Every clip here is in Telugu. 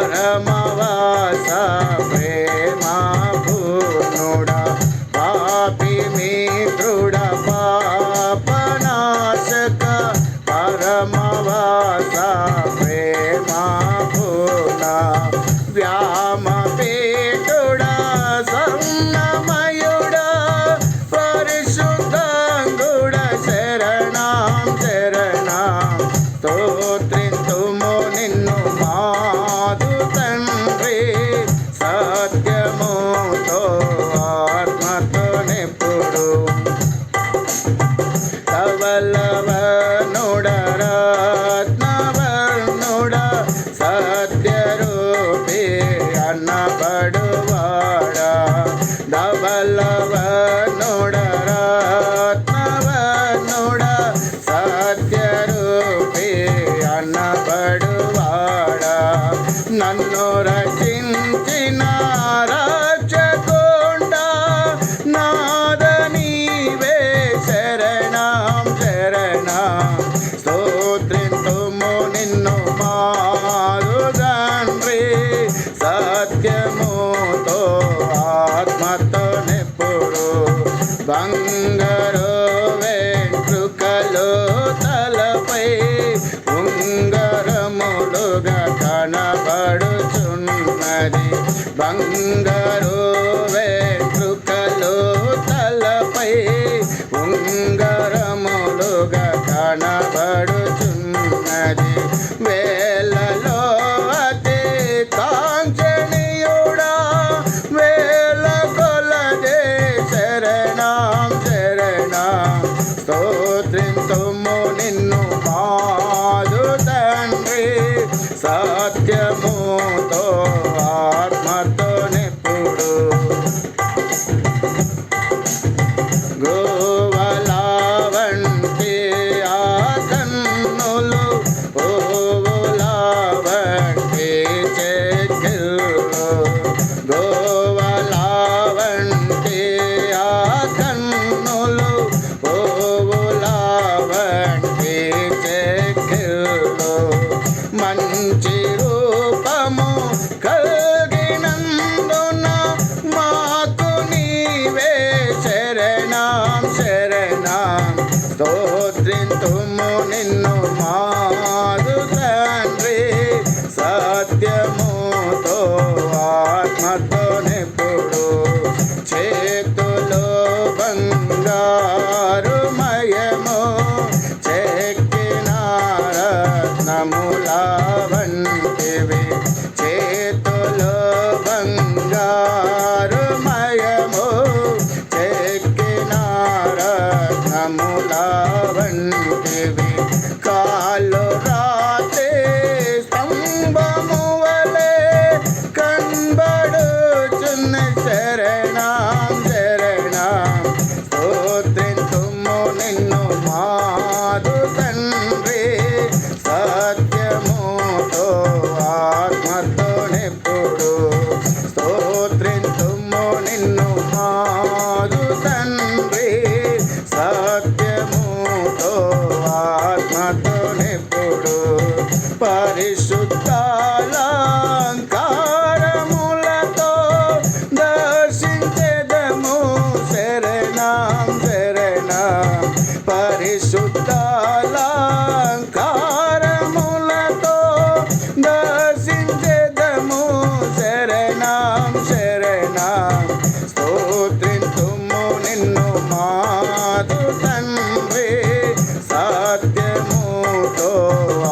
పరమవాస ప్రేమ పూర్ణుడా పాపి మిత్రుడ పాపనాశక పరమవాస ప్రేమ పూర్ణ వ్యామపీఠుడా సన్నమయుడా పరిశుద్ధంగుడ శరణం శరణం స్తోత్రింతుము నిన్ను మాదు తండ్రి సత్యముతో ఆత్మతో నిప్పుడు ధవలవనుడ రత్నవర్ణుడ సత్యరూపి అన్నపడువాడా ధవలవనుడ రత్నవర్ణుడ సత్యరూపి అన్నపడువాడా నన్ను రచించిన రక్షకుండా నాద నీవే శరణం శరణం స్తోత్రింతుము నిన్ను మారు తండ్రి సత్యముతో ఆత్మతో నిప్పుడు బంగారు వెంట్రుకలు తలపై ఉంగరములుగా కనబడుచున్నది బంగారు వెంట్రుకలు తలపై ఉంగరములుగా కనబడుచున్నది వేలలో అతి కాంక్షణీయుడా వేల కొలదే శరణం శరణం స్తోత్రింతుము నిన్ను మాదు తండ్రి సత్యముతో ఆత్మతో నిప్పుడు గోవలా వంటి ఆ కన్నులు ఓవులా వంటి చెక్కిళ్ళు గోవలా వంటి ఆ కన్నులు ఓవులా వంటి చెక్కిళ్ళు మంచి రూపము కలిగినందున మాకు నీవే శరణం శరణం స్తోత్రింతుము నిన్ను మాదు తండ్రి సత్యముతో ఆత్మతో నిప్పుడు చేతులో బంగారు మయము చెక్కిన రత్నముల వంటివి చేతులో బంగారు మయము చెక్కిన రత్నముల వంటివి కాలు రాతే స్తంభము వలె కనబడుచున్న శరణం శరణం స్తోత్రింతుము నిన్ను మాదు తండ్రి సత్యముతో ఆత్మతో నిప్పుడు స్తోత్రింతుము నిన్ను మాదు తండ్రి సత్యముతో ఆత్మతో నిప్పుడు పరిశుద్ధాలంకారములతో దర్శించెదము శరణం శరణం పరిశుద్ధాలంకారములతో దర్శించెదము శరణం శరణం స్తోత్రింతుము నిన్ను మాదు తండ్రి సత్యముతో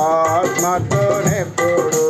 ఆత్మతో నిప్పుడు